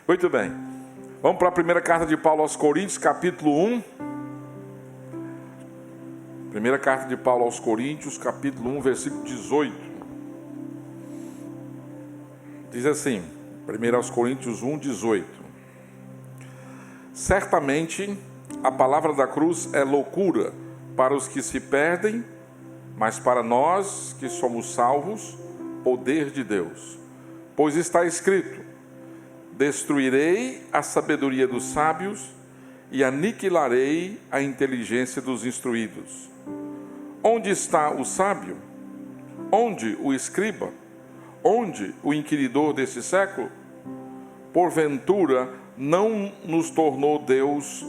Muito bem. Vamos para a primeira carta de Paulo aos Coríntios, capítulo 1. Primeira carta de Paulo aos Coríntios, capítulo 1, versículo 18. Diz assim, 1 aos Coríntios 1, 18. Certamente a palavra da cruz é loucura para os que se perdem, mas para nós que somos salvos, poder de Deus. Pois está escrito: destruirei a sabedoria dos sábios e aniquilarei a inteligência dos instruídos. Onde está o sábio? Onde o escriba? Onde o inquiridor desse século? Porventura não nos tornou Deus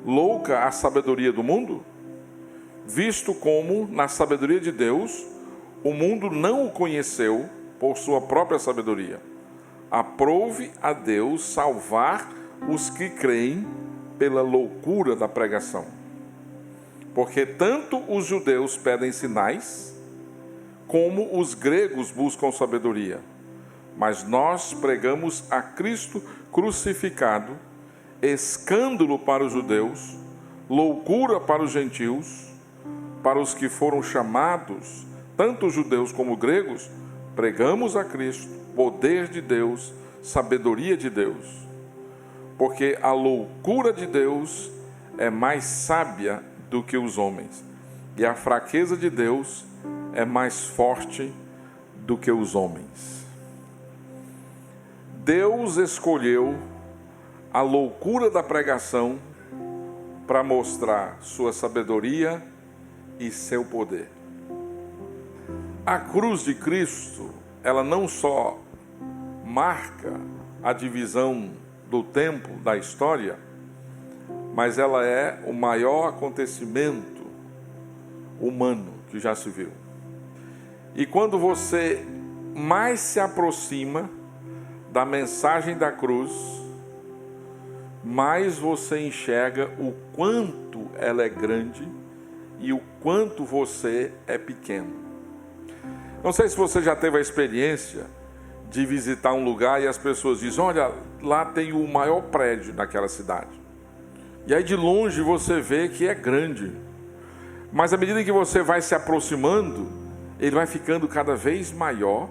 louca a sabedoria do mundo? Visto como, na sabedoria de Deus, o mundo não o conheceu por sua própria sabedoria. Aprove a Deus salvar os que creem pela loucura da pregação. Porque tanto os judeus pedem sinais, como os gregos buscam sabedoria. Mas nós pregamos a Cristo crucificado, escândalo para os judeus, loucura para os gentios. Para os que foram chamados, tanto judeus como gregos, pregamos a Cristo, poder de Deus, sabedoria de Deus. Porque a loucura de Deus é mais sábia do que os homens, e a fraqueza de Deus é mais forte do que os homens. Deus escolheu a loucura da pregação para mostrar sua sabedoria e seu poder. A cruz de Cristo, ela não só marca a divisão do tempo da história, mas ela é o maior acontecimento humano que já se viu. E quando você mais se aproxima da mensagem da cruz, mais você enxerga o quanto ela é grande e o quanto você é pequeno. Não sei se você já teve a experiência de visitar um lugar e as pessoas dizem: olha, lá tem o maior prédio naquela cidade. E aí de longe você vê que é grande. Mas à medida que você vai se aproximando, ele vai ficando cada vez maior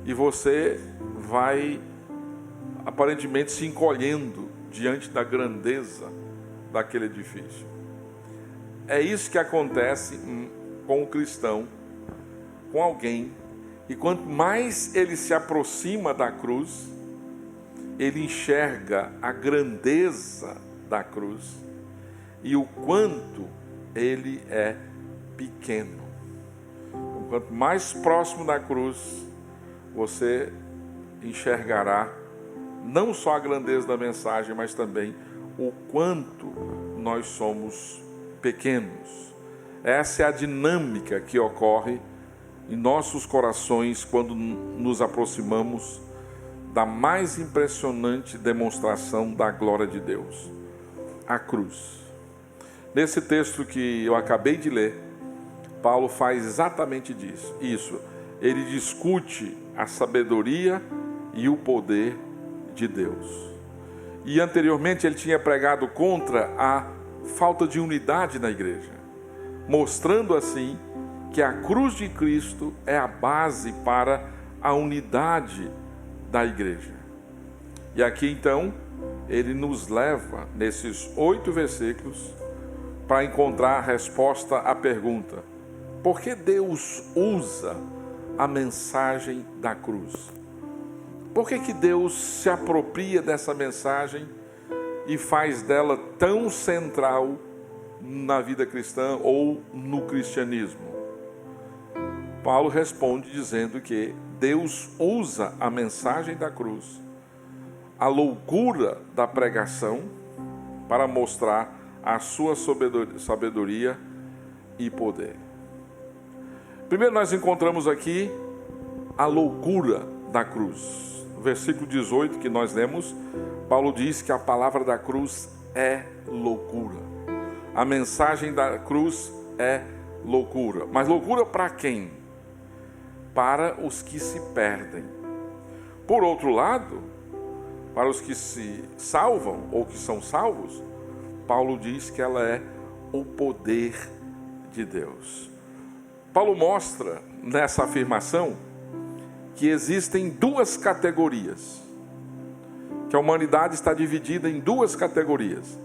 e você vai aparentemente se encolhendo diante da grandeza daquele edifício. É isso que acontece com o cristão, com alguém, e quanto mais ele se aproxima da cruz, ele enxerga a grandeza da cruz e o quanto ele é pequeno. Quanto mais próximo da cruz, você enxergará não só a grandeza da mensagem, mas também o quanto nós somos pequenos. Essa é a dinâmica que ocorre em nossos corações quando nos aproximamos da mais impressionante demonstração da glória de Deus, a cruz. Nesse texto que eu acabei de ler, Paulo faz exatamente isso. Ele discute a sabedoria e o poder de Deus. E anteriormente ele tinha pregado contra a falta de unidade na igreja, mostrando assim que a cruz de Cristo é a base para a unidade da igreja. E aqui então ele nos leva nesses 8 versículos para encontrar a resposta à pergunta: por que Deus usa a mensagem da cruz? Por que Deus se apropria dessa mensagem e faz dela tão central na vida cristã ou no cristianismo? Paulo responde dizendo que Deus usa a mensagem da cruz, a loucura da pregação, para mostrar a sua sabedoria e poder. Primeiro nós encontramos aqui a loucura da cruz. No versículo 18 que nós lemos, Paulo diz que a palavra da cruz é loucura. A mensagem da cruz é loucura. Mas loucura para quem? Para os que se perdem. Por outro lado, para os que se salvam ou que são salvos, Paulo diz que ela é o poder de Deus. Paulo mostra nessa afirmação que existem duas categorias, que a humanidade está dividida em duas categorias: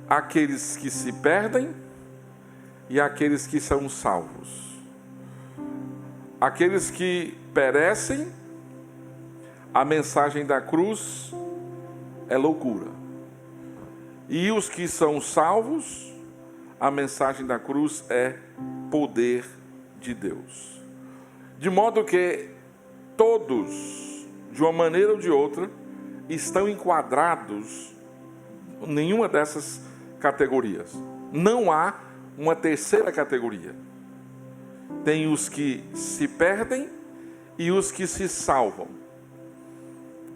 aqueles que se perdem e aqueles que são salvos. Aqueles que perecem, a mensagem da cruz é loucura. E os que são salvos, a mensagem da cruz é poder de Deus. De modo que todos, de uma maneira ou de outra, estão enquadrados em nenhuma dessas categorias. Não há uma terceira categoria. Tem os que se perdem e os que se salvam.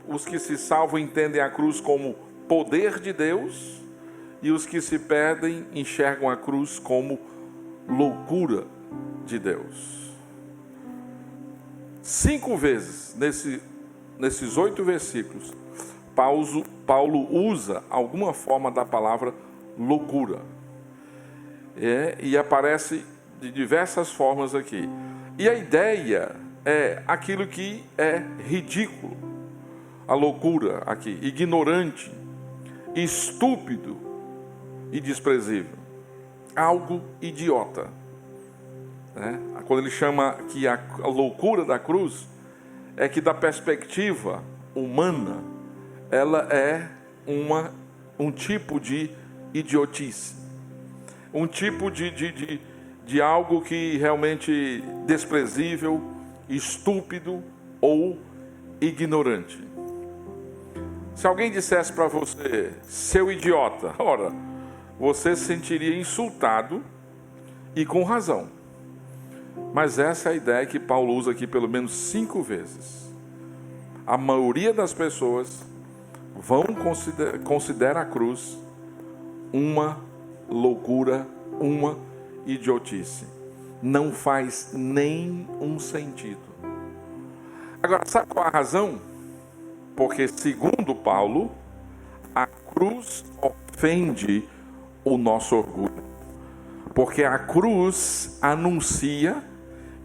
Os que se salvam entendem a cruz como poder de Deus, e os que se perdem enxergam a cruz como loucura de Deus. 5 vezes nesses 8 versículos, Paulo usa alguma forma da palavra loucura. E aparece de diversas formas aqui. E a ideia é aquilo que é ridículo, a loucura aqui, ignorante, estúpido e desprezível, algo idiota. Quando ele chama que a loucura da cruz é que, da perspectiva humana, ela é um tipo de idiotice, um tipo de algo que realmente desprezível, estúpido ou ignorante. Se alguém dissesse para você, seu idiota, ora, você se sentiria insultado, e com razão. Mas essa é a ideia que Paulo usa aqui pelo menos 5 vezes. A maioria das pessoas considera a cruz uma loucura, uma idiotice. Não faz nenhum sentido. Agora, sabe qual a razão? Porque, segundo Paulo, a cruz ofende o nosso orgulho. Porque a cruz anuncia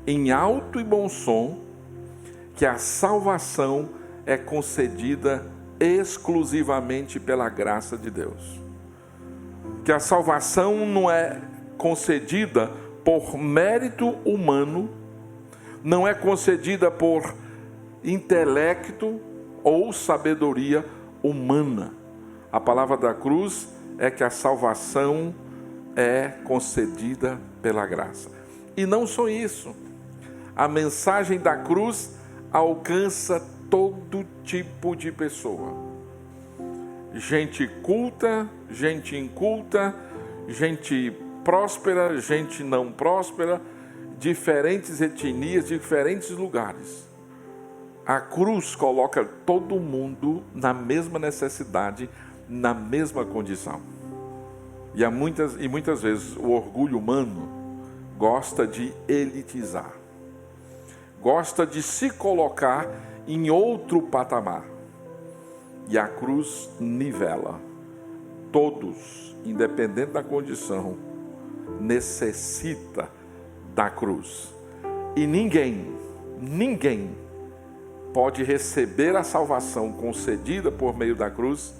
em alto e bom som que a salvação é concedida exclusivamente pela graça de Deus. Que a salvação não é concedida por mérito humano, não é concedida por intelecto ou sabedoria humana. A palavra da cruz é que a salvação é concedida pela graça. E não só isso, a mensagem da cruz alcança todo tipo de pessoa. Gente culta, gente inculta, gente próspera, gente não próspera, diferentes etnias, diferentes lugares. A cruz coloca todo mundo na mesma necessidade, na mesma condição. E muitas vezes o orgulho humano gosta de elitizar, gosta de se colocar em outro patamar. E a cruz nivela. Todos, independente da condição, necessita da cruz. E ninguém pode receber a salvação concedida por meio da cruz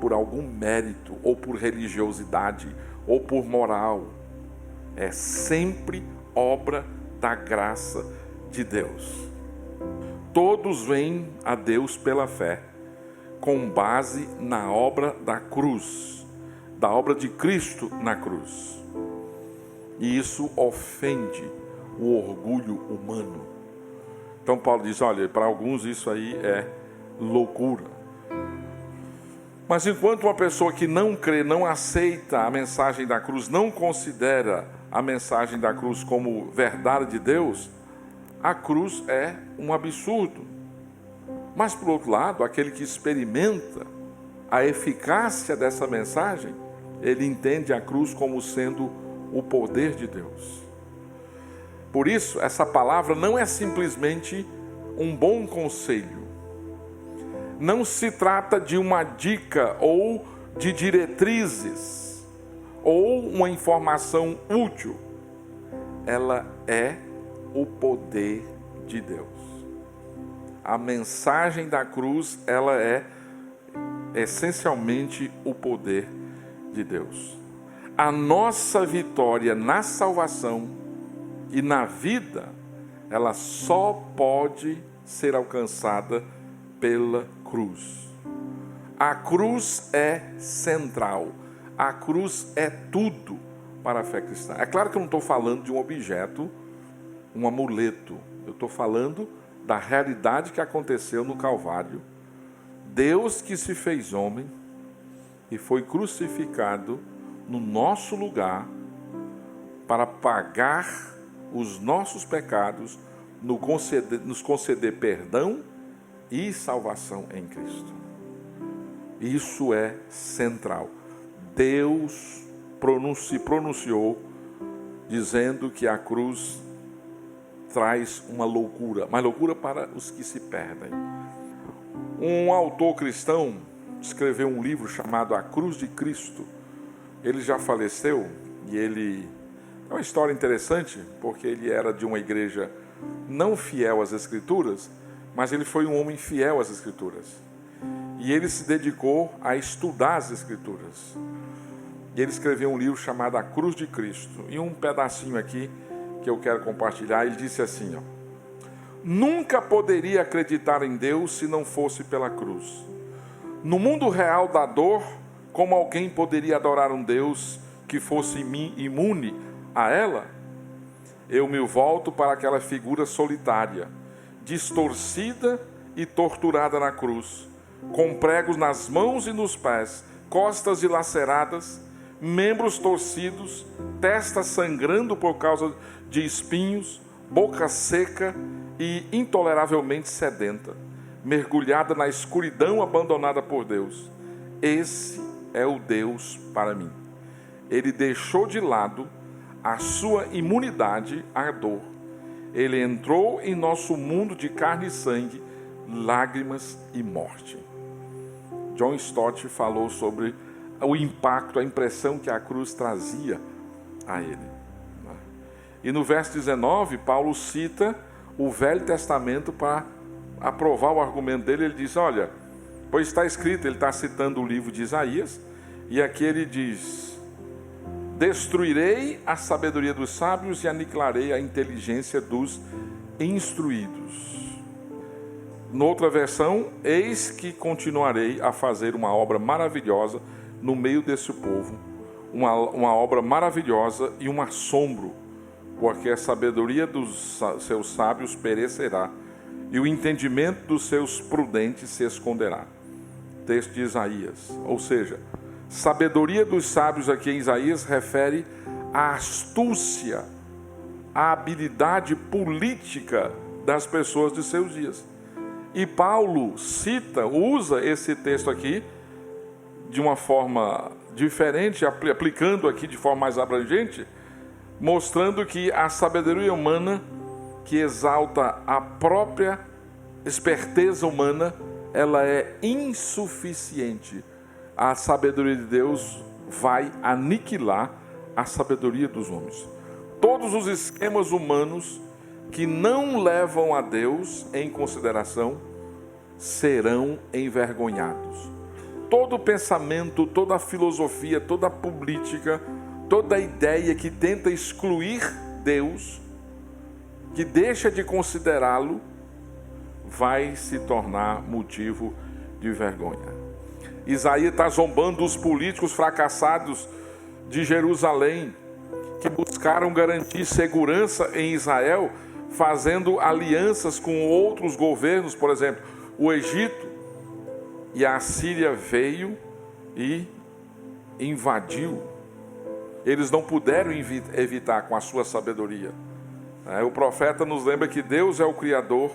por algum mérito, ou por religiosidade, ou por moral. É sempre obra da graça de Deus. Todos vêm a Deus pela fé, com base na obra da cruz, da obra de Cristo na cruz. E isso ofende o orgulho humano. Então Paulo diz, olha, para alguns isso aí é loucura. Mas enquanto uma pessoa que não crê, não aceita a mensagem da cruz, não considera a mensagem da cruz como verdade de Deus, a cruz é um absurdo. Mas, por outro lado, aquele que experimenta a eficácia dessa mensagem, ele entende a cruz como sendo o poder de Deus. Por isso, essa palavra não é simplesmente um bom conselho. não se trata de uma dica ou de diretrizes ou uma informação útil. Ela é o poder de Deus. A mensagem da cruz, ela é essencialmente o poder de Deus. A nossa vitória na salvação e na vida, ela só pode ser alcançada pela cruz. A cruz é central. A cruz é tudo para a fé cristã. É claro que eu não estou falando de um objeto, um amuleto. Eu estou falando da realidade que aconteceu no Calvário. Deus que se fez homem e foi crucificado no nosso lugar para pagar os nossos pecados, nos conceder perdão e salvação em Cristo. Isso é central. Deus se pronunciou dizendo que a cruz traz uma loucura, mas loucura para os que se perdem. Um autor cristão escreveu um livro chamado A Cruz de Cristo. Ele já faleceu e ele é uma história interessante, porque ele era de uma igreja não fiel às Escrituras, mas ele foi um homem fiel às Escrituras. E ele se dedicou a estudar as Escrituras. E ele escreveu um livro chamado A Cruz de Cristo. E um pedacinho aqui que eu quero compartilhar, ele disse assim, nunca poderia acreditar em Deus se não fosse pela cruz. No mundo real da dor, como alguém poderia adorar um Deus que fosse imune a ela? Eu me volto para aquela figura solitária, distorcida e torturada na cruz, com pregos nas mãos e nos pés, costas dilaceradas, membros torcidos, testa sangrando por causa de espinhos, boca seca e intoleravelmente sedenta, mergulhada na escuridão abandonada por Deus. Esse é o Deus para mim. Ele deixou de lado a sua imunidade à dor. Ele entrou em nosso mundo de carne e sangue, lágrimas e morte. John Stott falou sobre o impacto, a impressão que a cruz trazia a ele. E no verso 19, Paulo cita o Velho Testamento para aprovar o argumento dele. Ele diz, olha, pois está escrito, ele está citando o livro de Isaías, e aqui ele diz, destruirei a sabedoria dos sábios e aniquilarei a inteligência dos instruídos. Noutra versão, eis que continuarei a fazer uma obra maravilhosa no meio desse povo, uma obra maravilhosa e um assombro, porque a sabedoria dos seus sábios perecerá e o entendimento dos seus prudentes se esconderá. Texto de Isaías. Ou seja, sabedoria dos sábios aqui em Isaías refere à astúcia, à habilidade política das pessoas de seus dias. E Paulo usa esse texto aqui de uma forma diferente, aplicando aqui de forma mais abrangente, mostrando que a sabedoria humana, que exalta a própria esperteza humana, ela é insuficiente. A sabedoria de Deus vai aniquilar a sabedoria dos homens. Todos os esquemas humanos que não levam a Deus em consideração serão envergonhados. Todo pensamento, toda filosofia, toda política, toda ideia que tenta excluir Deus, que deixa de considerá-lo, vai se tornar motivo de vergonha. Isaías está zombando dos políticos fracassados de Jerusalém, que buscaram garantir segurança em Israel, fazendo alianças com outros governos, por exemplo, o Egito, e a Síria veio e invadiu. Eles não puderam evitar com a sua sabedoria. O profeta nos lembra que Deus é o Criador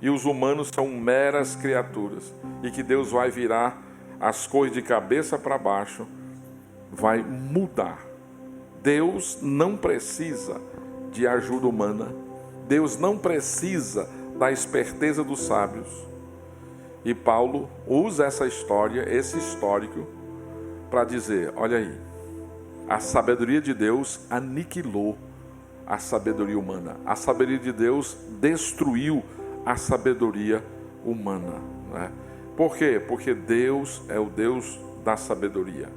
e os humanos são meras criaturas, e que Deus vai virar as coisas de cabeça para baixo, vai mudar. Deus não precisa de ajuda humana, Deus não precisa da esperteza dos sábios. E Paulo usa essa história, esse histórico, para dizer, olha aí, a sabedoria de Deus aniquilou a sabedoria humana. A sabedoria de Deus destruiu a sabedoria humana, né? Por quê? Porque Deus é o Deus da sabedoria.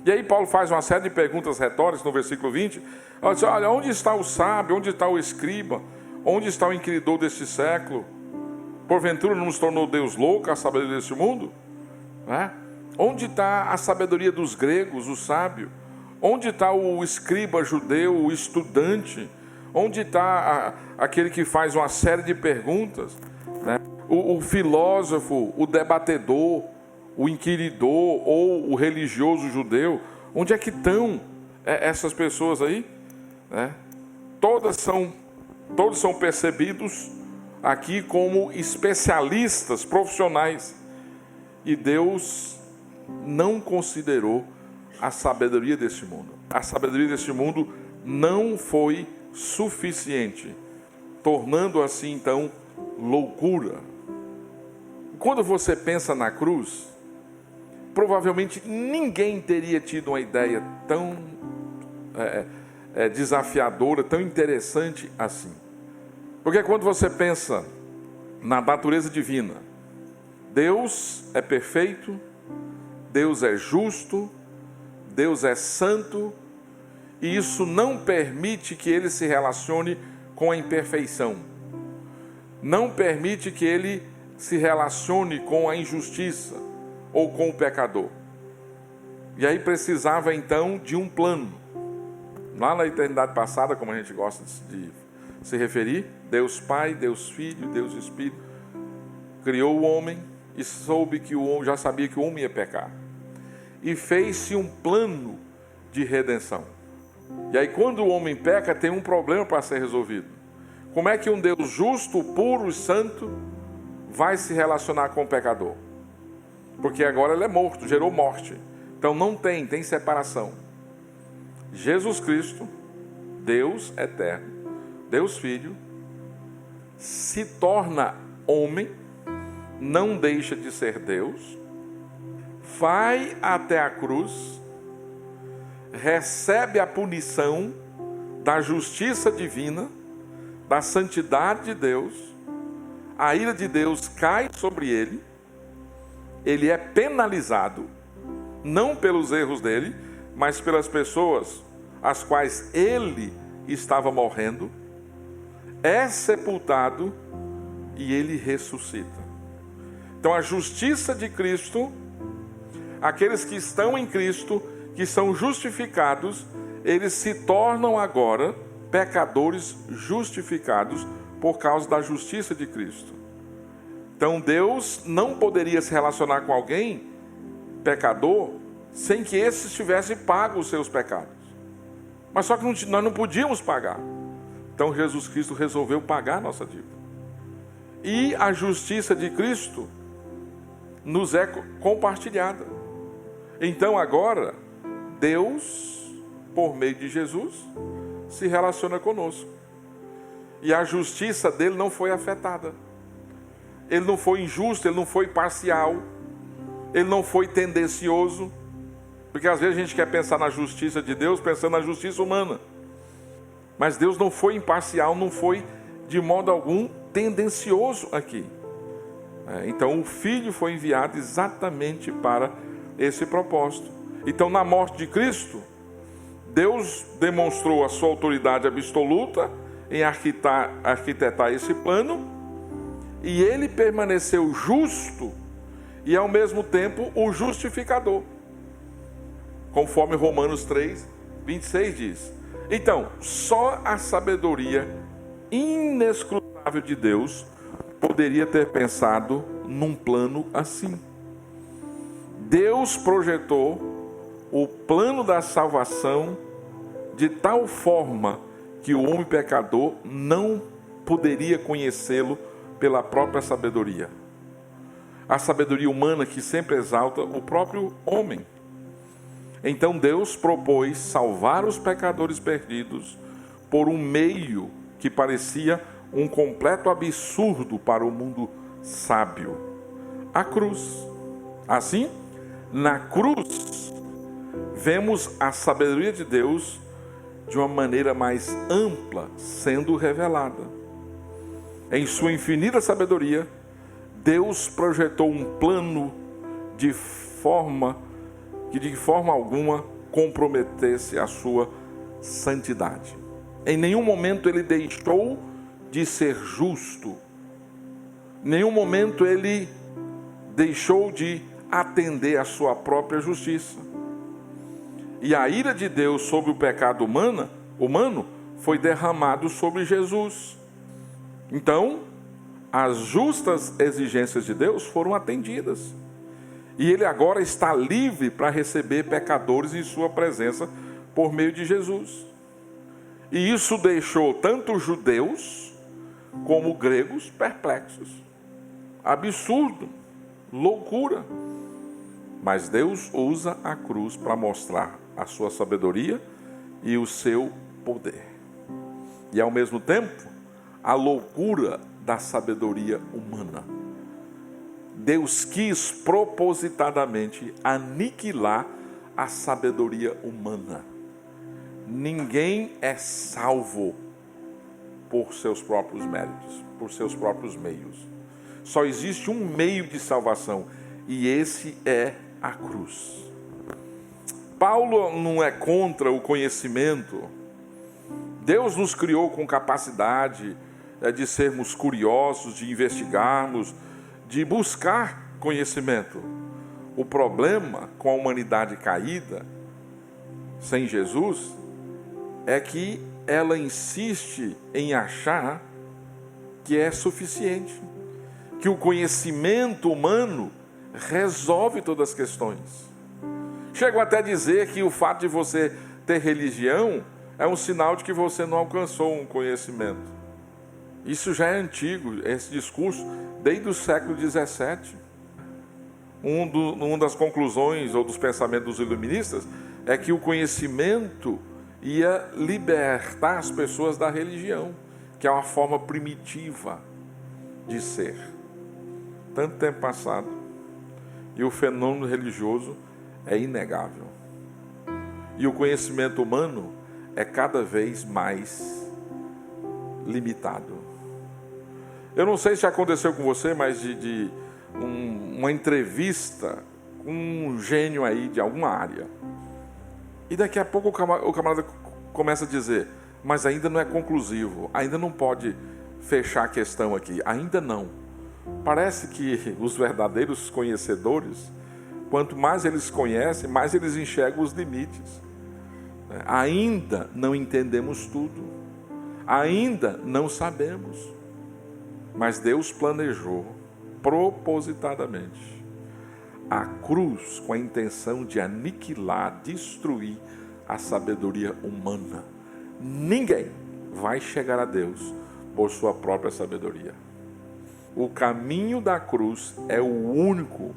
E aí Paulo faz uma série de perguntas retóricas no versículo 20. Ele diz, olha, onde está o sábio? Onde está o escriba? Onde está o inquiridor deste século? Porventura não nos tornou Deus louco a sabedoria deste mundo? Né? Onde está a sabedoria dos gregos, o sábio? Onde está o escriba judeu, o estudante? Onde está aquele que faz uma série de perguntas? Né? O filósofo, o debatedor, o inquiridor ou o religioso judeu? Onde é que estão essas pessoas aí? Né? Todos são percebidos aqui como especialistas, profissionais. E Deus não considerou a sabedoria deste mundo. A sabedoria deste mundo não foi suficiente, tornando assim então loucura. Quando você pensa na cruz, provavelmente ninguém teria tido uma ideia tão desafiadora, tão interessante assim. Porque quando você pensa na natureza divina, Deus é perfeito, Deus é justo, Deus é santo, e isso não permite que ele se relacione com a imperfeição. Não permite que ele se relacione com a injustiça ou com o pecador. E aí precisava então de um plano. Lá na eternidade passada, como a gente gosta de se referir, Deus Pai, Deus Filho, Deus Espírito, criou o homem e soube que o homem, já sabia que o homem ia pecar. E fez-se um plano de redenção. E aí quando o homem peca, tem um problema para ser resolvido. Como é que um Deus justo, puro e santo vai se relacionar com o pecador? Porque agora ele é morto, gerou morte. Então não tem separação. Jesus Cristo, Deus eterno, Deus Filho, se torna homem, não deixa de ser Deus, vai até a cruz, recebe a punição da justiça divina, da santidade de Deus, a ira de Deus cai sobre ele, ele é penalizado, não pelos erros dele, mas pelas pessoas as quais ele estava morrendo, é sepultado e ele ressuscita. Então a justiça de Cristo, aqueles que estão em Cristo, que são justificados, eles se tornam agora pecadores justificados por causa da justiça de Cristo. Então Deus não poderia se relacionar com alguém pecador sem que esse tivesse pago os seus pecados. Mas só que nós não podíamos pagar. Então Jesus Cristo resolveu pagar a nossa dívida. E a justiça de Cristo nos é compartilhada. Então agora, Deus, por meio de Jesus, se relaciona conosco. E a justiça dele não foi afetada. Ele não foi injusto, ele não foi parcial, ele não foi tendencioso. Porque às vezes a gente quer pensar na justiça de Deus pensando na justiça humana. Mas Deus não foi imparcial, não foi de modo algum tendencioso aqui. Então o Filho foi enviado exatamente para esse propósito. Então na morte de Cristo, Deus demonstrou a sua autoridade absoluta em arquitetar esse plano, e ele permaneceu justo e ao mesmo tempo o justificador. Conforme Romanos 3, 26 diz. Então, só a sabedoria inescrutável de Deus poderia ter pensado num plano assim. Deus projetou o plano da salvação de tal forma que o homem pecador não poderia conhecê-lo pela própria sabedoria. A sabedoria humana que sempre exalta o próprio homem. Então Deus propôs salvar os pecadores perdidos por um meio que parecia um completo absurdo para o mundo sábio. a cruz. Assim, na cruz, vemos a sabedoria de Deus de uma maneira mais ampla sendo revelada. Em sua infinita sabedoria, Deus projetou um plano de forma que de forma alguma comprometesse a sua santidade. Em nenhum momento ele deixou de ser justo. Em nenhum momento ele deixou de atender à sua própria justiça. E a ira de Deus sobre o pecado humano foi derramado sobre Jesus. Então, as justas exigências de Deus foram atendidas. E ele agora está livre para receber pecadores em sua presença por meio de Jesus. E isso deixou tanto judeus como gregos perplexos. Absurdo, loucura. Mas Deus usa a cruz para mostrar a sua sabedoria e o seu poder. E ao mesmo tempo, a loucura da sabedoria humana. Deus quis propositadamente aniquilar a sabedoria humana. Ninguém é salvo por seus próprios méritos, por seus próprios meios. Só existe um meio de salvação, e esse é a cruz. Paulo não é contra o conhecimento. Deus nos criou com capacidade de sermos curiosos, de investigarmos, de buscar conhecimento. O problema com a humanidade caída, sem Jesus, é que ela insiste em achar que é suficiente, que o conhecimento humano resolve todas as questões. Chego até a dizer que o fato de você ter religião é um sinal de que você não alcançou um conhecimento. Isso já é antigo, esse discurso, desde o século XVII. Uma das conclusões ou dos pensamentos dos iluministas é que o conhecimento ia libertar as pessoas da religião, que é uma forma primitiva de ser. Tanto tempo passado, e o fenômeno religioso é inegável. E o conhecimento humano é cada vez mais limitado. Eu não sei se aconteceu com você, mas uma entrevista com um gênio aí de alguma área. E daqui a pouco o camarada começa a dizer, mas ainda não é conclusivo, ainda não pode fechar a questão aqui, ainda não. Parece que os verdadeiros conhecedores, quanto mais eles conhecem, mais eles enxergam os limites. Ainda não entendemos tudo, ainda não sabemos, mas Deus planejou propositadamente a cruz com a intenção de aniquilar, destruir a sabedoria humana. Ninguém vai chegar a Deus por sua própria sabedoria. O caminho da cruz é o único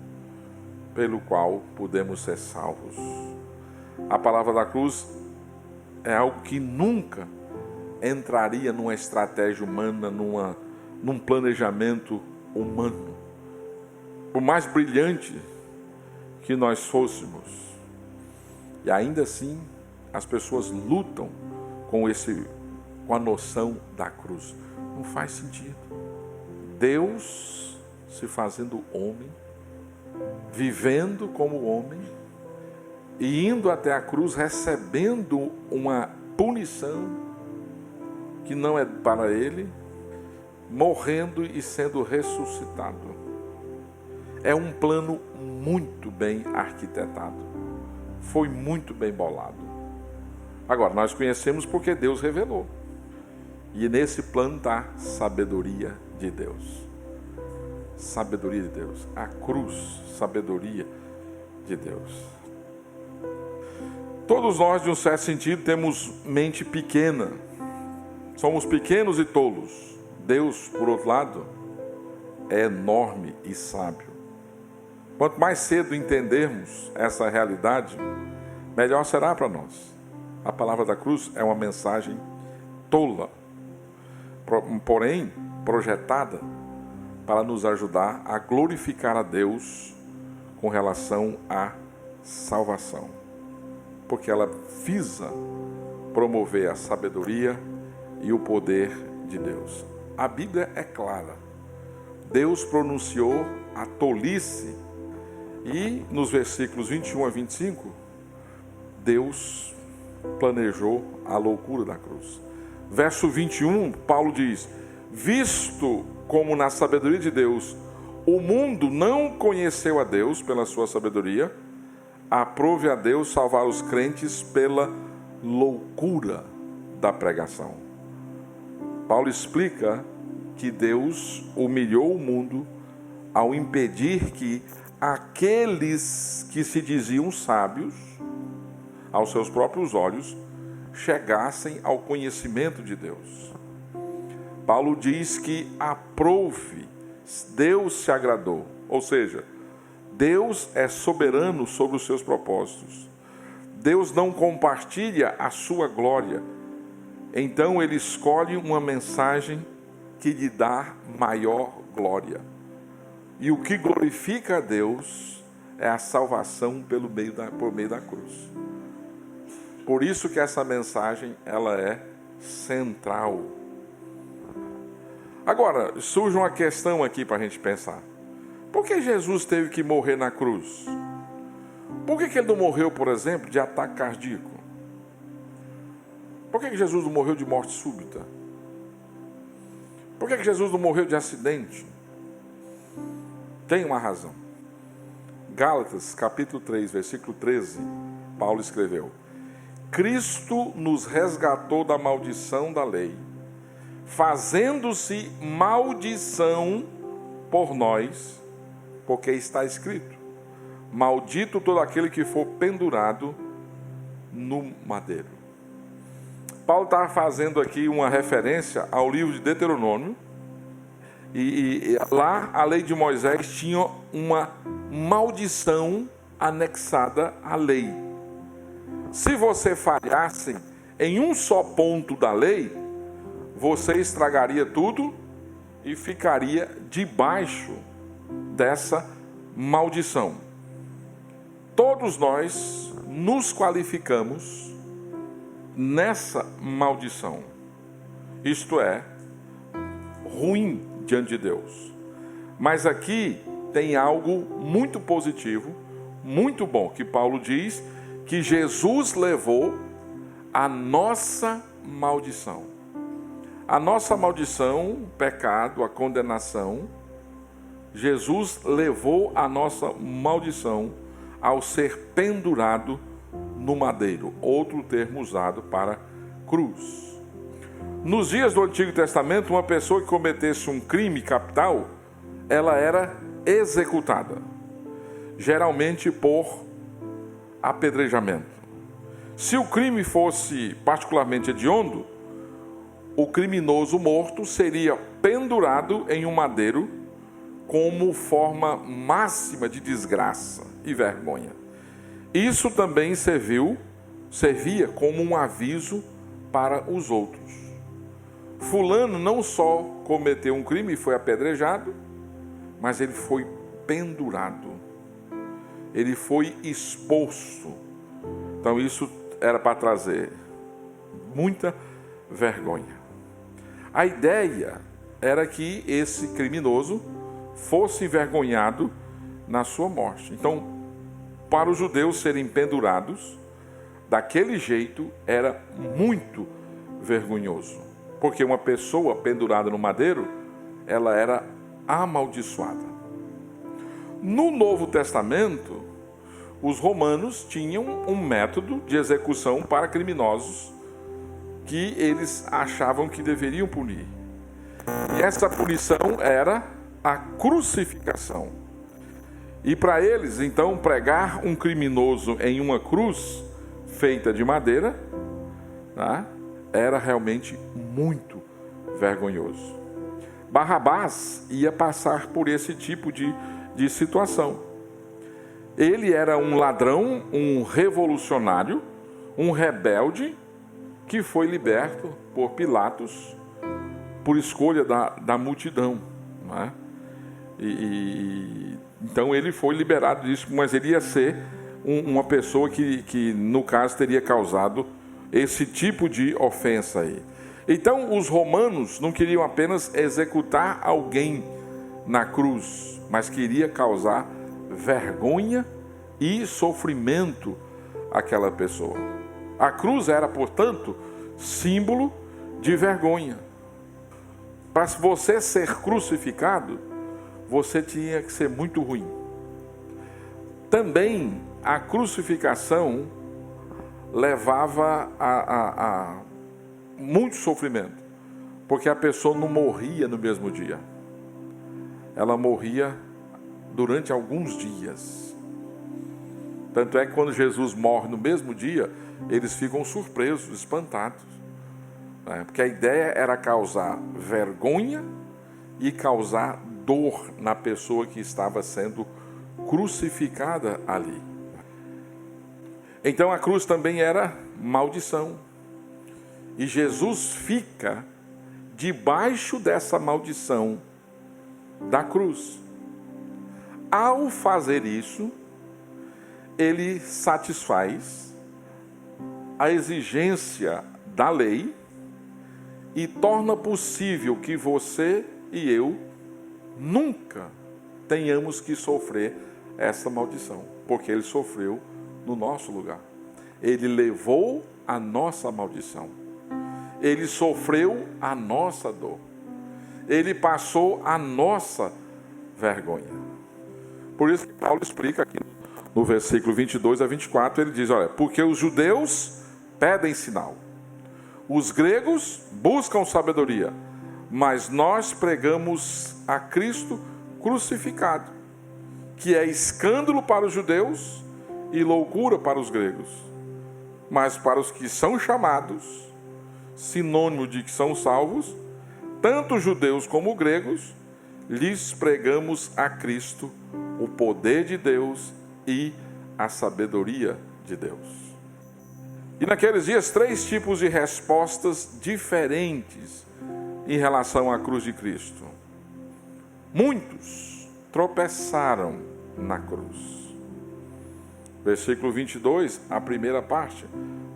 pelo qual podemos ser salvos. A palavra da cruz é algo que nunca entraria numa estratégia humana, num planejamento humano. Por mais brilhante que nós fôssemos, e ainda assim as pessoas lutam com a noção da cruz. Não faz sentido. Deus se fazendo homem, vivendo como homem, e indo até a cruz, recebendo uma punição que não é para ele, morrendo e sendo ressuscitado. É um plano muito bem arquitetado. Foi muito bem bolado. Agora, nós conhecemos porque Deus revelou. E nesse plano está sabedoria de Deus. Sabedoria de Deus. A cruz, sabedoria de Deus. Todos nós, de um certo sentido, temos mente pequena. Somos pequenos e tolos. Deus, por outro lado, é enorme e sábio. Quanto mais cedo entendermos essa realidade, melhor será para nós. A palavra da cruz é uma mensagem tola, porém projetada para nos ajudar a glorificar a Deus com relação à salvação, porque ela visa promover a sabedoria e o poder de Deus. A Bíblia é clara. Deus pronunciou a tolice e nos versículos 21 a 25, Deus planejou a loucura da cruz. Verso 21, Paulo diz: visto como na sabedoria de Deus o mundo não conheceu a Deus pela sua sabedoria, aprove a Deus salvar os crentes pela loucura da pregação. Paulo explica que Deus humilhou o mundo ao impedir que aqueles que se diziam sábios, aos seus próprios olhos, chegassem ao conhecimento de Deus. Paulo diz que aprove, Deus se agradou, ou seja, Deus é soberano sobre os seus propósitos. Deus não compartilha a sua glória, então ele escolhe uma mensagem que lhe dá maior glória. E o que glorifica a Deus é a salvação por meio da cruz. Por isso que essa mensagem ela é central. Agora, surge uma questão aqui para a gente pensar. Por que Jesus teve que morrer na cruz? Por que ele não morreu, por exemplo, de ataque cardíaco? Por que Jesus não morreu de morte súbita? Por que Jesus não morreu de acidente? Tem uma razão. Gálatas, capítulo 3, versículo 13, Paulo escreveu: Cristo nos resgatou da maldição da lei, fazendo-se maldição por nós, porque está escrito: maldito todo aquele que for pendurado no madeiro. Paulo está fazendo aqui uma referência ao livro de Deuteronômio, e lá a lei de Moisés tinha uma maldição anexada à lei. Se você falhasse em um só ponto da lei, você estragaria tudo e ficaria debaixo dessa maldição. Todos nós nos qualificamos nessa maldição, isto é, ruim diante de Deus. Mas aqui tem algo muito positivo, muito bom, que Paulo diz que Jesus levou a nossa maldição. A nossa maldição, o pecado, a condenação, Jesus levou a nossa maldição ao ser pendurado no madeiro, outro termo usado para cruz. Nos dias do Antigo Testamento, uma pessoa que cometesse um crime capital, ela era executada, geralmente por apedrejamento. Se o crime fosse particularmente hediondo, o criminoso morto seria pendurado em um madeiro como forma máxima de desgraça e vergonha. Isso também servia como um aviso para os outros. Fulano não só cometeu um crime e foi apedrejado, mas ele foi pendurado. Ele foi exposto. Então isso era para trazer muita vergonha. A ideia era que esse criminoso fosse envergonhado na sua morte. Então, para os judeus serem pendurados daquele jeito era muito vergonhoso, porque uma pessoa pendurada no madeiro, ela era amaldiçoada. No Novo Testamento, os romanos tinham um método de execução para criminosos que eles achavam que deveriam punir. E essa punição era a crucificação. E para eles, então, pregar um criminoso em uma cruz feita de madeira, tá, era realmente muito vergonhoso. Barrabás ia passar por esse tipo de situação. Ele era um ladrão, um revolucionário, um rebelde, que foi liberto por Pilatos por escolha da multidão, não é? Então ele foi liberado disso, mas ele ia ser uma pessoa que, no caso, teria causado esse tipo de ofensa aí. Então os romanos não queriam apenas executar alguém na cruz, mas queria causar vergonha e sofrimento àquela pessoa. A cruz era, portanto, símbolo de vergonha. Para você ser crucificado, você tinha que ser muito ruim. Também a crucificação levava a muito sofrimento, porque a pessoa não morria no mesmo dia. Ela morria durante alguns dias. Tanto é que quando Jesus morre no mesmo dia, eles ficam surpresos, espantados. Porque a ideia era causar vergonha e causar dor na pessoa que estava sendo crucificada ali. Então a cruz também era maldição. E Jesus fica debaixo dessa maldição da cruz. Ao fazer isso, ele satisfaz a exigência da lei e torna possível que você e eu nunca tenhamos que sofrer essa maldição, porque ele sofreu no nosso lugar. Ele levou a nossa maldição. Ele sofreu a nossa dor. Ele passou a nossa vergonha. Por isso que Paulo explica aqui no versículo 22 a 24, ele diz, olha, porque os judeus pedem sinal, os gregos buscam sabedoria, mas nós pregamos a Cristo crucificado, que é escândalo para os judeus e loucura para os gregos. Mas para os que são chamados, sinônimo de que são salvos, tanto judeus como gregos, lhes pregamos a Cristo, o poder de Deus e a sabedoria de Deus. E naqueles dias, 3 tipos de respostas diferentes em relação à cruz de Cristo. Muitos tropeçaram na cruz. Versículo 22, a primeira parte.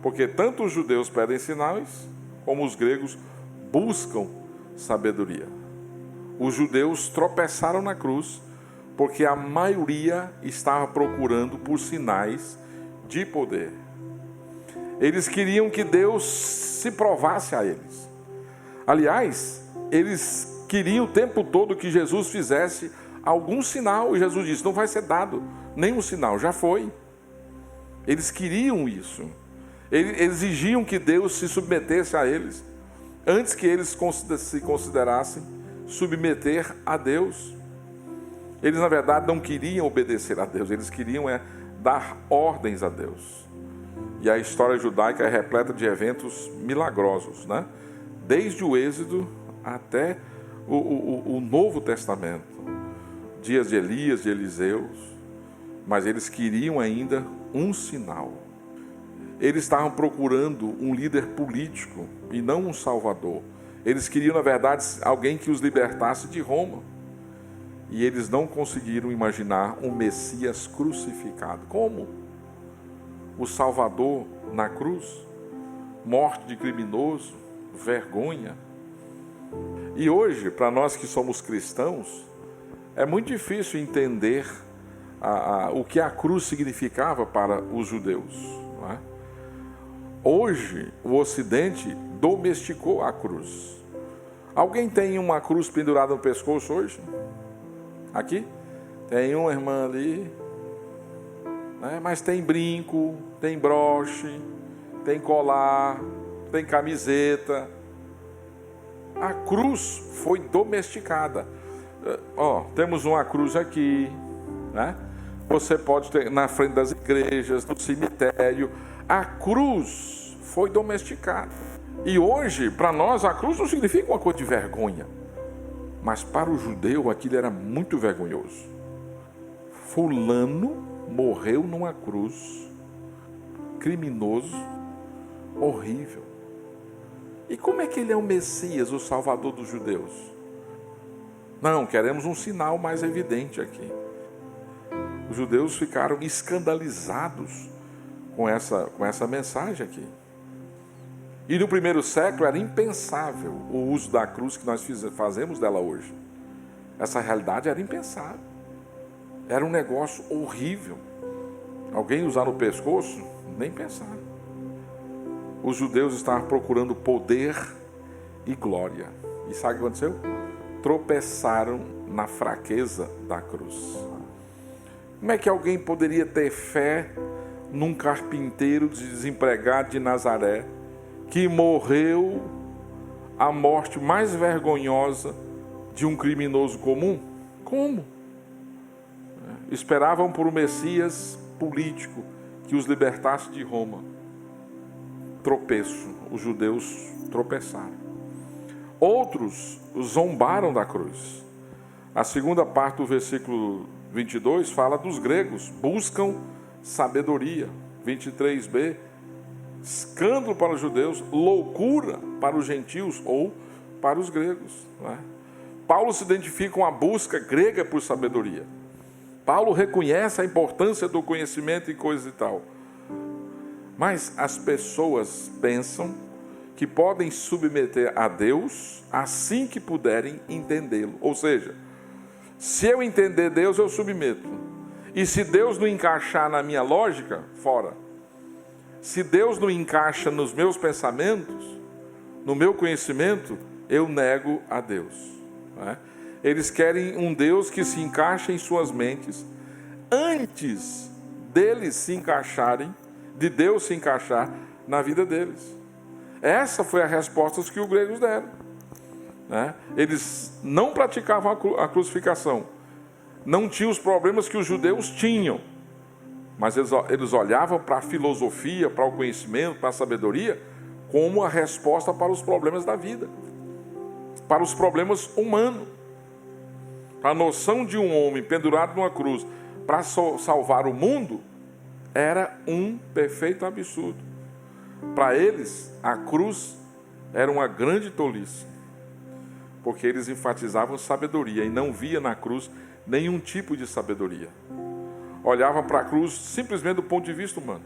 Porque tanto os judeus pedem sinais, como os gregos buscam sabedoria. Os judeus tropeçaram na cruz, porque a maioria estava procurando por sinais de poder. Eles queriam que Deus se provasse a eles. Aliás, eles queriam o tempo todo que Jesus fizesse algum sinal, e Jesus disse, não vai ser dado nenhum sinal, já foi. Eles queriam isso. Eles exigiam que Deus se submetesse a eles, antes que eles se considerassem submeter a Deus. Eles, na verdade, não queriam obedecer a Deus, eles queriam dar ordens a Deus. E a história judaica é repleta de eventos milagrosos, né? Desde o Êxodo até o Novo Testamento. Dias de Elias, de Eliseus, mas eles queriam ainda um sinal. Eles estavam procurando um líder político e não um salvador. Eles queriam, na verdade, alguém que os libertasse de Roma. E eles não conseguiram imaginar um Messias crucificado. Como? O Salvador na cruz, morte de criminoso, vergonha. E hoje, para nós que somos cristãos, é muito difícil entender o que a cruz significava para os judeus. Não é? Hoje, o Ocidente domesticou a cruz. Alguém tem uma cruz pendurada no pescoço hoje? Aqui? Tem uma irmã ali, né? Mas tem brinco, tem broche, tem colar, tem camiseta. A cruz foi domesticada. Temos uma cruz aqui, né? Você pode ter na frente das igrejas, no cemitério. A cruz foi domesticada. E hoje, para nós, a cruz não significa uma coisa de vergonha. Mas para o judeu, aquilo era muito vergonhoso. Fulano morreu numa cruz, criminoso, horrível. E como é que ele é o Messias, o Salvador dos judeus? Não, queremos um sinal mais evidente aqui. Os judeus ficaram escandalizados com essa mensagem aqui. E no primeiro século era impensável o uso da cruz que nós fazemos dela hoje. Essa realidade era impensável. Era um negócio horrível. Alguém usar no pescoço? Nem pensar. Os judeus estavam procurando poder e glória. E sabe o que aconteceu? Tropeçaram na fraqueza da cruz. Como é que alguém poderia ter fé num carpinteiro desempregado de Nazaré que morreu a morte mais vergonhosa de um criminoso comum? Como? Esperavam por um Messias político que os libertasse de Roma. Tropeço, os judeus tropeçaram. Outros zombaram da cruz. A segunda parte do versículo 22 fala dos gregos, buscam sabedoria. 23b, escândalo para os judeus, loucura para os gentios ou para os gregos. Não é? Paulo se identifica com a busca grega por sabedoria. Paulo reconhece a importância do conhecimento e coisas e tal. Mas as pessoas pensam que podem submeter a Deus assim que puderem entendê-lo. Ou seja, se eu entender Deus, eu submeto. E se Deus não encaixar na minha lógica, fora. Se Deus não encaixa nos meus pensamentos, no meu conhecimento, eu nego a Deus. Não é? Eles querem um Deus que se encaixe em suas mentes antes deles se encaixarem, de Deus se encaixar na vida deles. Essa foi a resposta que os gregos deram. Né? Eles não praticavam a crucificação, não tinham os problemas que os judeus tinham, mas eles olhavam para a filosofia, para o conhecimento, para a sabedoria, como a resposta para os problemas da vida, para os problemas humanos. A noção de um homem pendurado numa cruz para salvar o mundo era um perfeito absurdo. Para eles, a cruz era uma grande tolice, porque eles enfatizavam sabedoria e não via na cruz nenhum tipo de sabedoria. Olhavam para a cruz simplesmente do ponto de vista humano.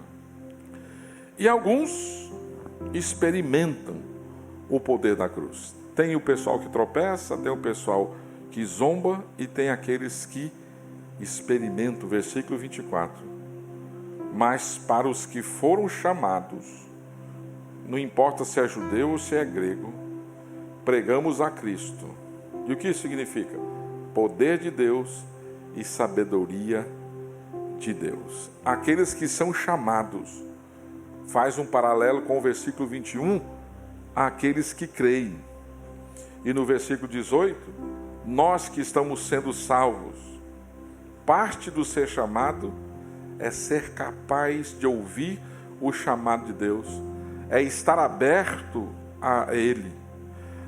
E alguns experimentam o poder da cruz. Tem o pessoal que tropeça, tem o pessoal que zomba e tem aqueles que experimentam. Versículo 24. Mas para os que foram chamados, não importa se é judeu ou se é grego, pregamos a Cristo. E o que isso significa? Poder de Deus e sabedoria de Deus. Aqueles que são chamados, faz um paralelo com o versículo 21, aqueles que creem. E no versículo 18, nós que estamos sendo salvos, parte do ser chamado é ser capaz de ouvir o chamado de Deus, é estar aberto a Ele.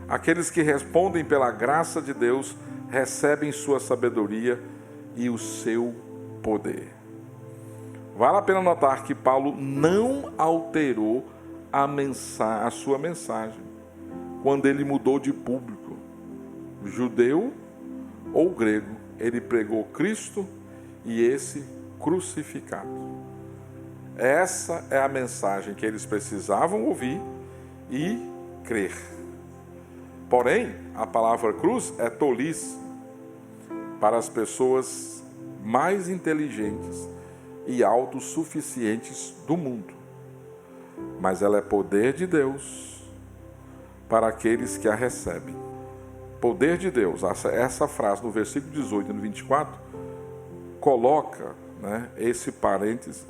Aqueles que respondem pela graça de Deus recebem sua sabedoria e o seu poder. Vale a pena notar que Paulo não alterou a sua mensagem quando ele mudou de público, judeu ou grego. Ele pregou Cristo e esse crucificado. Essa é a mensagem que eles precisavam ouvir e crer. Porém, a palavra cruz é tolice para as pessoas mais inteligentes e autossuficientes do mundo. Mas ela é poder de Deus para aqueles que a recebem. Poder de Deus, essa frase no versículo 18 e no 24, coloca, né, esse parênteses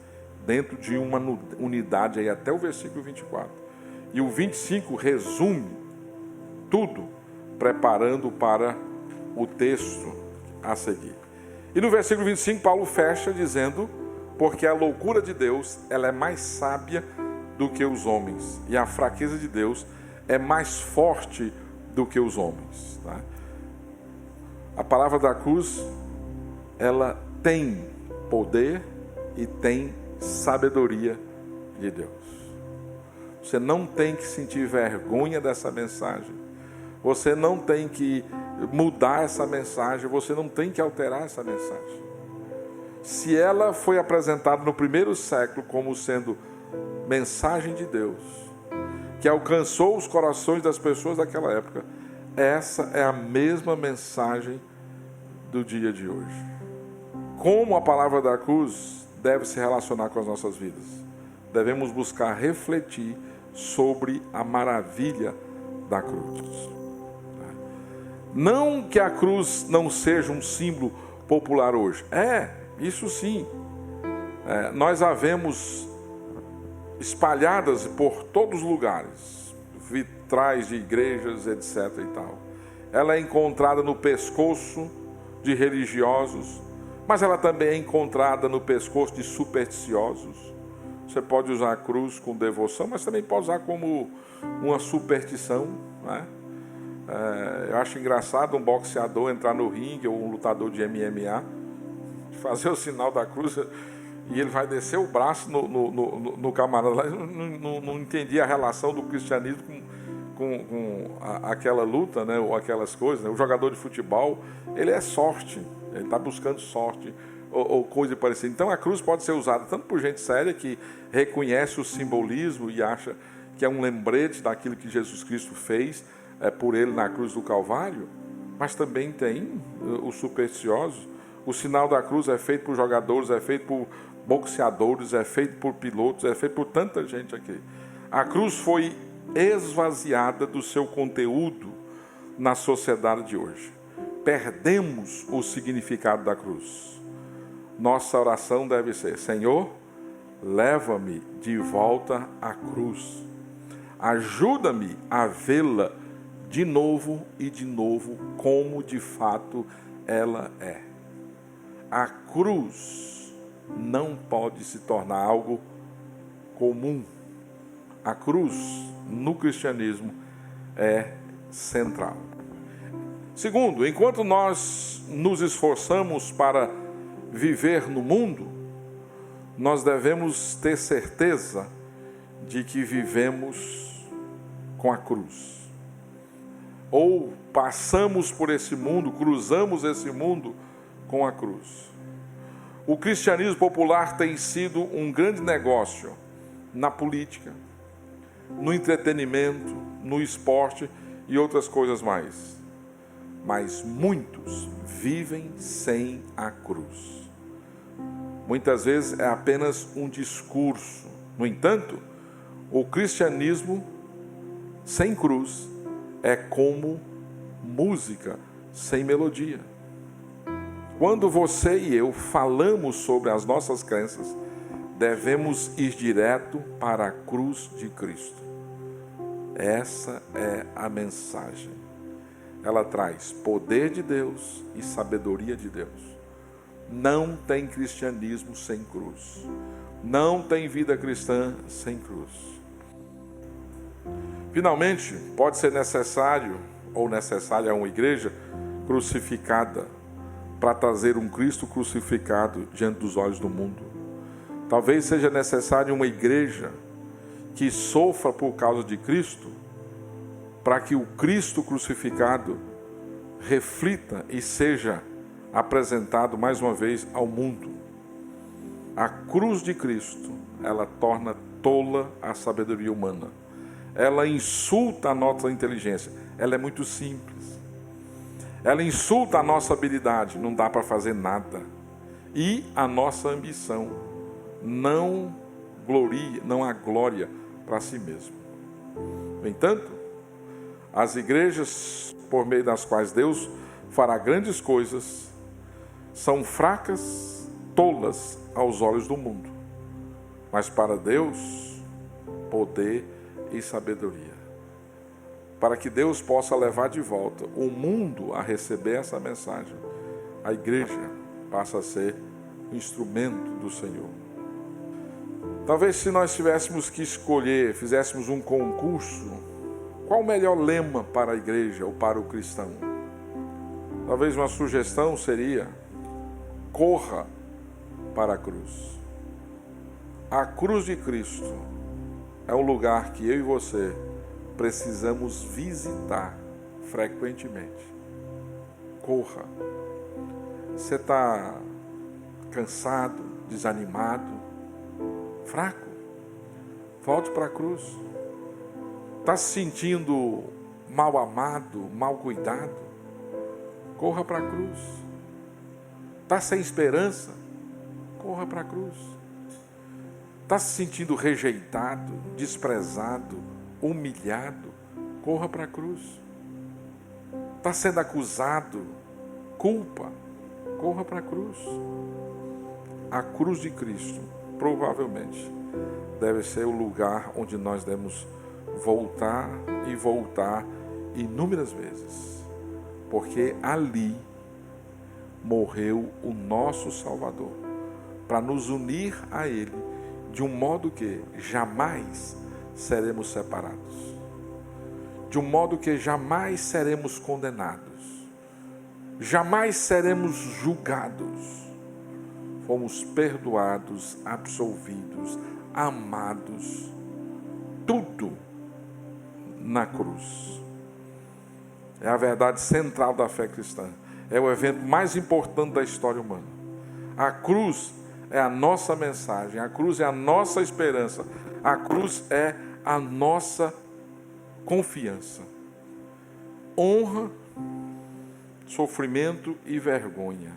dentro de uma unidade aí até o versículo 24. E o 25 resume tudo, preparando para o texto a seguir. E no versículo 25, Paulo fecha dizendo: porque a loucura de Deus, ela é mais sábia do que os homens, e a fraqueza de Deus é mais forte do que os homens. Tá? A palavra da cruz, ela tem poder e tem sabedoria de Deus. Você não tem que sentir vergonha dessa mensagem. Você não tem que mudar essa mensagem, você não tem que alterar essa mensagem. Se ela foi apresentada no primeiro século como sendo mensagem de Deus, que alcançou os corações das pessoas daquela época, essa é a mesma mensagem do dia de hoje. Como a palavra da cruz deve se relacionar com as nossas vidas? Devemos buscar refletir sobre a maravilha da cruz. Não que a cruz não seja um símbolo popular hoje. Isso sim. Nós a vemos espalhadas por todos os lugares, vitrais de igrejas, etc. e tal. Ela é encontrada no pescoço de religiosos, mas ela também é encontrada no pescoço de supersticiosos. Você pode usar a cruz com devoção, mas também pode usar como uma superstição, né? Eu acho engraçado um boxeador entrar no ringue, ou um lutador de MMA, fazer o sinal da cruz, e ele vai descer o braço no camarada lá. Não entendi a relação do cristianismo com aquela luta, né, ou aquelas coisas, né? O jogador de futebol, ele é sorte, ele está buscando sorte, ou coisa parecida. Então a cruz pode ser usada tanto por gente séria que reconhece o simbolismo e acha que é um lembrete daquilo que Jesus Cristo fez por ele na cruz do Calvário, mas também tem os supersticiosos. O sinal da cruz é feito por jogadores, é feito por boxeadores, é feito por pilotos, é feito por tanta gente aqui. A cruz foi esvaziada do seu conteúdo na sociedade de hoje. Perdemos o significado da cruz. Nossa oração deve ser: Senhor, leva-me de volta à cruz. Ajuda-me a vê-la de novo e de novo como de fato ela é. A cruz não pode se tornar algo comum. A cruz, no cristianismo, é central. Segundo, enquanto nós nos esforçamos para viver no mundo, nós devemos ter certeza de que vivemos com a cruz. Ou passamos por esse mundo, cruzamos esse mundo com a cruz. O cristianismo popular tem sido um grande negócio na política, no entretenimento, no esporte e outras coisas mais. Mas muitos vivem sem a cruz. Muitas vezes é apenas um discurso. No entanto, o cristianismo sem cruz é como música sem melodia. Quando você e eu falamos sobre as nossas crenças, devemos ir direto para a cruz de Cristo. Essa é a mensagem. Ela traz poder de Deus e sabedoria de Deus. Não tem cristianismo sem cruz. Não tem vida cristã sem cruz. Finalmente, pode ser necessário ou necessária uma igreja crucificada para trazer um Cristo crucificado diante dos olhos do mundo. Talvez seja necessário uma igreja que sofra por causa de Cristo, para que o Cristo crucificado reflita e seja apresentado mais uma vez ao mundo. A cruz de Cristo, ela torna tola a sabedoria humana. Ela insulta a nossa inteligência. Ela é muito simples. Ela insulta a nossa habilidade. Não dá para fazer nada. E a nossa ambição. Não há glória para si mesmo. No entanto, as igrejas por meio das quais Deus fará grandes coisas são fracas, tolas aos olhos do mundo. Mas para Deus, poder e sabedoria. Para que Deus possa levar de volta o mundo a receber essa mensagem, a igreja passa a ser um instrumento do Senhor. Talvez se nós tivéssemos que escolher, fizéssemos um concurso, qual o melhor lema para a igreja ou para o cristão? Talvez uma sugestão seria: corra para a cruz. A cruz de Cristo é um lugar que eu e você precisamos visitar frequentemente. corra. Você está cansado, desanimado, fraco? Volte para a cruz. Está se sentindo mal amado, mal cuidado? Corra para a cruz. Está sem esperança? Corra para a cruz. Está se sentindo rejeitado, desprezado, humilhado? Corra para a cruz. Está sendo acusado, culpa? Corra para a cruz. A cruz de Cristo, provavelmente, deve ser o lugar onde nós devemos voltar e voltar inúmeras vezes, porque ali morreu o nosso Salvador, para nos unir a Ele, de um modo que jamais seremos separados, de um modo que jamais seremos condenados, jamais seremos julgados. Fomos perdoados, absolvidos, amados, tudo na cruz. É a verdade central da fé cristã. É o evento mais importante da história humana. A cruz é a nossa mensagem, a cruz é a nossa esperança, a cruz é a nossa confiança. Honra, sofrimento e vergonha.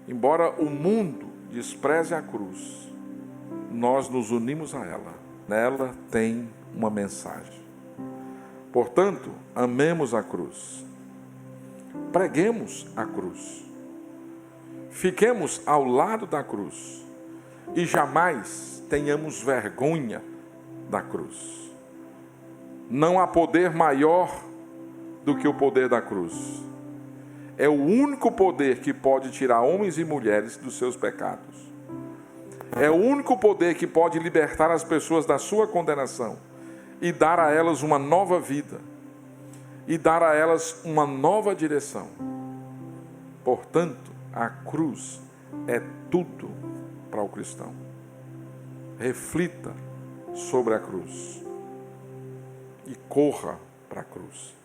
Embora o mundo despreze a cruz, nós nos unimos a ela. Nela tem uma mensagem. Portanto, amemos a cruz. Preguemos a cruz. Fiquemos ao lado da cruz. E jamais tenhamos vergonha da cruz. Não há poder maior do que o poder da cruz. É o único poder que pode tirar homens e mulheres dos seus pecados. É o único poder que pode libertar as pessoas da sua condenação e dar a elas uma nova vida e dar a elas uma nova direção. Portanto, a cruz é tudo para o cristão. Reflita sobre a cruz e corra para a cruz.